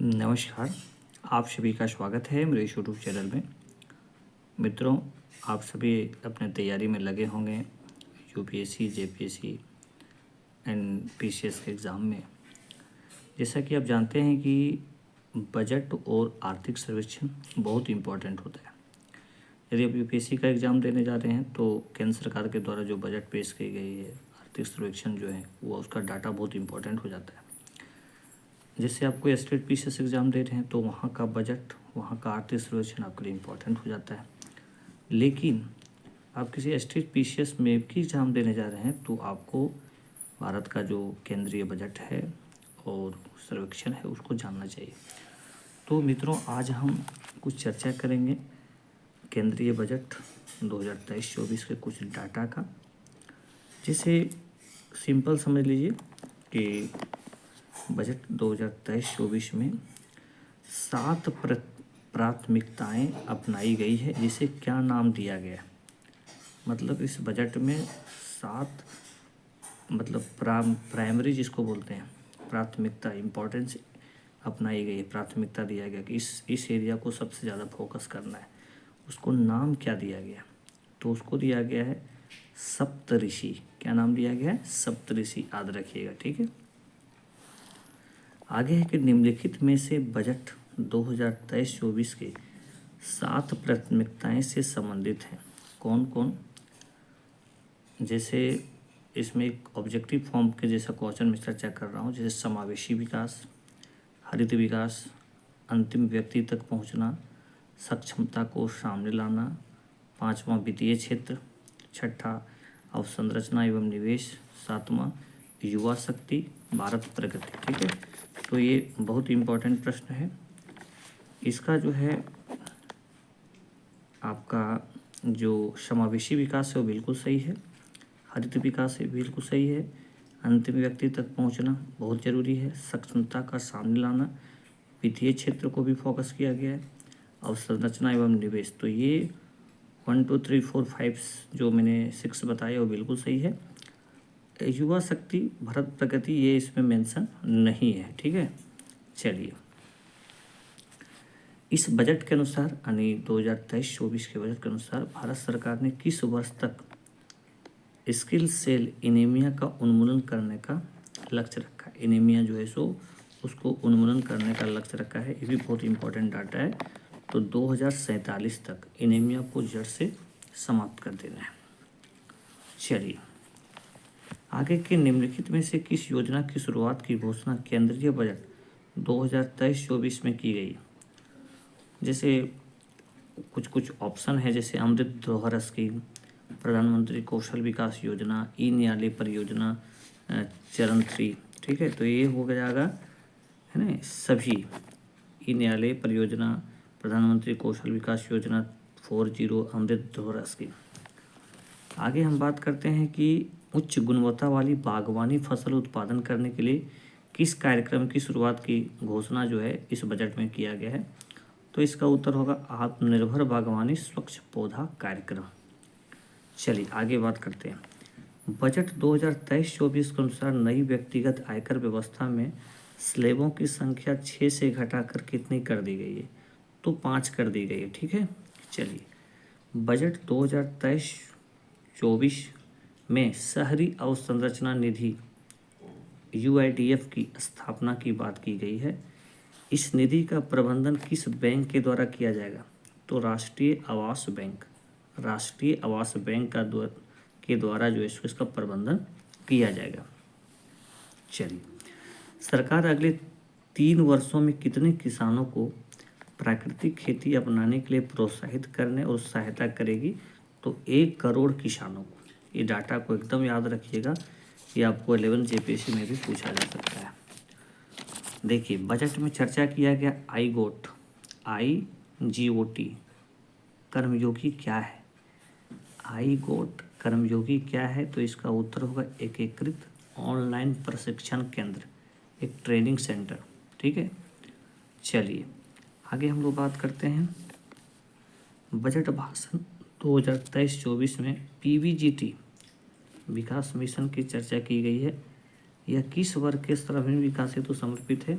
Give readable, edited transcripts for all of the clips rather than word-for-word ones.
नमस्कार, आप सभी का स्वागत है मेरे यूट्यूब चैनल में। मित्रों, आप सभी अपने तैयारी में लगे होंगे यूपीएससी, जेपीएससी एंड पीसीएस के एग्ज़ाम में। जैसा कि आप जानते हैं कि बजट और आर्थिक सर्वेक्षण बहुत इम्पोर्टेंट होता है। यदि आप यूपीएससी का एग्ज़ाम देने जा रहे हैं तो केंद्र सरकार के द्वारा जो बजट पेश की गई है, आर्थिक सर्वेक्षण जो है वो उसका डाटा बहुत इम्पोर्टेंट हो जाता है। जैसे आप कोई स्टेट पीसीएस एग्ज़ाम दे रहे हैं तो वहाँ का बजट, वहाँ का आर्थिक सर्वेक्षण आपके लिए इम्पोर्टेंट हो जाता है। लेकिन आप किसी स्टेट पीसीएस में की एग्ज़ाम देने जा रहे हैं तो आपको भारत का जो केंद्रीय बजट है और सर्वेक्षण है उसको जानना चाहिए। तो मित्रों, आज हम कुछ चर्चा करेंगे केंद्रीय बजट 2023-24 के कुछ डाटा का। जिसे सिंपल समझ लीजिए कि बजट 2023-24 में 7 प्राथमिकताएं अपनाई गई है, जिसे क्या नाम दिया गया। मतलब इस बजट में 7 प्राइमरी जिसको बोलते हैं प्राथमिकता, इम्पोर्टेंस अपनाई गई है, प्राथमिकता दिया गया कि इस एरिया को सबसे ज़्यादा फोकस करना है। उसको नाम क्या दिया गया, तो उसको दिया गया है सप्तऋषि। क्या नाम दिया गया है? सप्तऋषि। याद रखिएगा, ठीक है। आगे है कि निम्नलिखित में से बजट 2023-24 के 7 प्राथमिकताएं से संबंधित हैं। कौन कौन? जैसे इसमें एक ऑब्जेक्टिव फॉर्म के जैसा क्वेश्चन में चर्चा कर रहा हूँ, जैसे समावेशी विकास, हरित विकास, अंतिम व्यक्ति तक पहुँचना, सक्षमता को सामने लाना, 5वां वित्तीय क्षेत्र, 6ठा अवसंरचना एवं निवेश, 7वां युवा शक्ति, भारत प्रगति। ठीक है, तो ये बहुत इम्पोर्टेंट प्रश्न है। इसका जो है आपका जो समावेशी विकास है वो बिल्कुल सही है, हरित विकास है बिल्कुल सही है, अंतिम व्यक्ति तक पहुंचना बहुत ज़रूरी है, सक्षमता का सामने लाना, वित्तीय क्षेत्र को भी फोकस किया गया है, अवसंरचना एवं निवेश। तो ये 1 2 3 4 5 जो मैंने 6 बताया वो बिल्कुल सही है। युवा शक्ति, भारत प्रगति, ये इसमें मेंशन नहीं है। ठीक है, चलिए। इस बजट के अनुसार यानी 2023-24 के बजट के अनुसार भारत सरकार ने किस वर्ष तक स्किल सेल एनीमिया का उन्मूलन करने का लक्ष्य रखा है। एनीमिया जो है सो उसको उन्मूलन करने का लक्ष्य रखा है। ये भी बहुत इंपॉर्टेंट डाटा है। तो 2047 तक एनीमिया को जड़ से समाप्त कर देना है। चलिए, आगे के निम्नलिखित में से किस योजना की शुरुआत की घोषणा केंद्रीय बजट 2023-24 में की गई। जैसे कुछ ऑप्शन है, जैसे अमृत धरोहर स्कीम, प्रधानमंत्री कौशल विकास योजना, ई न्यायालय परियोजना चरण 3। ठीक है, तो ये हो जाएगा, है ना, सभी ई न्यायालय परियोजना, प्रधानमंत्री कौशल विकास योजना 40, अमृत धरोहर स्कीम। आगे हम बात करते हैं कि उच्च गुणवत्ता वाली बागवानी फसल उत्पादन करने के लिए किस कार्यक्रम की शुरुआत की घोषणा जो है इस बजट में किया गया है। तो इसका उत्तर होगा आत्मनिर्भर बागवानी स्वच्छ पौधा कार्यक्रम। चलिए आगे बात करते हैं। बजट 2023-24 के अनुसार नई व्यक्तिगत आयकर व्यवस्था में स्लैबों की संख्या 6 से घटाकर कितनी कर दी गई है। तो 5 कर दी गई है। ठीक है, चलिए। बजट 2023-24 में शहरी अवसंरचना निधि UIDF की स्थापना की बात की गई है। इस निधि का प्रबंधन किस बैंक के द्वारा किया जाएगा। तो राष्ट्रीय आवास बैंक के द्वारा जो है इसका प्रबंधन किया जाएगा। चलिए, सरकार अगले 3 वर्षों में कितने किसानों को प्राकृतिक खेती अपनाने के लिए प्रोत्साहित करने और सहायता करेगी। तो 1 करोड़ किसानों को। ये डाटा को एकदम याद रखिएगा, ये आपको 11 JPSC में भी पूछा जा सकता है। देखिए, बजट में चर्चा किया गया IGOT कर्मयोगी क्या है। IGOT कर्मयोगी क्या है, तो इसका उत्तर होगा एकीकृत ऑनलाइन प्रशिक्षण केंद्र, एक ट्रेनिंग सेंटर। ठीक है, चलिए आगे हम लोग बात करते हैं। बजट भाषण 2023-24 में PVGT विकास मिशन की चर्चा की गई है। यह किस वर्ग के सर्वांगीण विकास हेतु समर्पित है।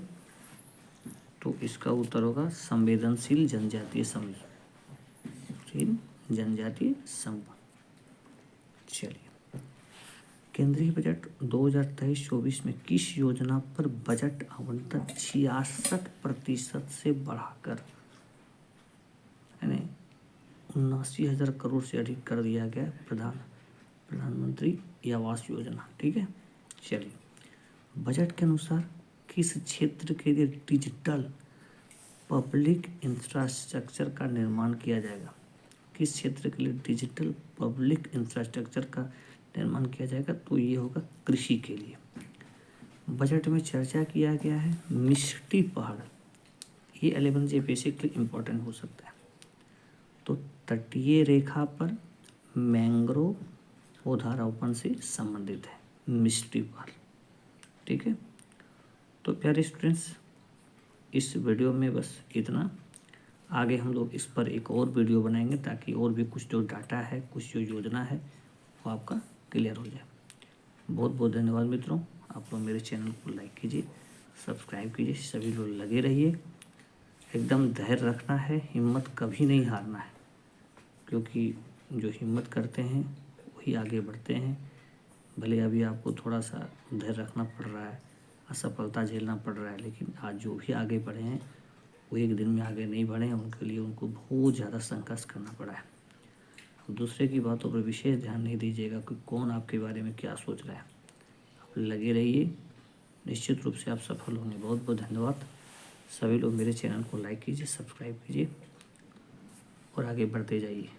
तो इसका उत्तर होगा संवेदनशील जनजातीय समूह, जनजातीय समूह। चलिए, केंद्रीय बजट 2023-24 में किस योजना पर बजट आवंटन 66% से बढ़ाकर यानी 79,000 करोड़ से अधिक कर दिया गया? प्रधानमंत्री आवास योजना। ठीक है, चलिए, बजट के अनुसार किस क्षेत्र के लिए डिजिटल पब्लिक इंफ्रास्ट्रक्चर का निर्माण किया जाएगा? किस क्षेत्र के लिए डिजिटल पब्लिक इंफ्रास्ट्रक्चर का निर्माण किया जाएगा? तो ये होगा कृषि के लिए। बजट में चर्चा किया गया है मिष्टी पहाड़, ये 11 जे बेसिकली इम्पोर्टेंट हो सकता है। तो तटीय रेखा पर मैंग्रोव पौधारोपण से संबंधित है मिष्टी पहाड़। ठीक है, तो प्यारे स्टूडेंट्स, इस वीडियो में बस इतना। आगे हम लोग इस पर एक और वीडियो बनाएंगे ताकि और भी कुछ जो डाटा है, कुछ जो योजना है वो आपका क्लियर हो जाए। बहुत बहुत धन्यवाद मित्रों। आप लोग मेरे चैनल को लाइक कीजिए, सब्सक्राइब कीजिए, सभी लोग लगे रहिए। एकदम धैर्य रखना है, हिम्मत कभी नहीं हारना है, क्योंकि जो हिम्मत करते हैं वही आगे बढ़ते हैं। भले अभी आपको थोड़ा सा धैर्य रखना पड़ रहा है, असफलता झेलना पड़ रहा है, लेकिन आज जो भी आगे बढ़े हैं वो एक दिन में आगे नहीं बढ़े हैं। उनके लिए उनको बहुत ज़्यादा संघर्ष करना पड़ा है। दूसरे की बातों पर विशेष ध्यान नहीं दीजिएगा कि कौन आपके बारे में क्या सोच रहा है। आप लगे रहिए, निश्चित रूप से आप सफल होंगे। बहुत बहुत धन्यवाद। सभी लोग मेरे चैनल को लाइक कीजिए, सब्सक्राइब कीजिए और आगे बढ़ते जाइए।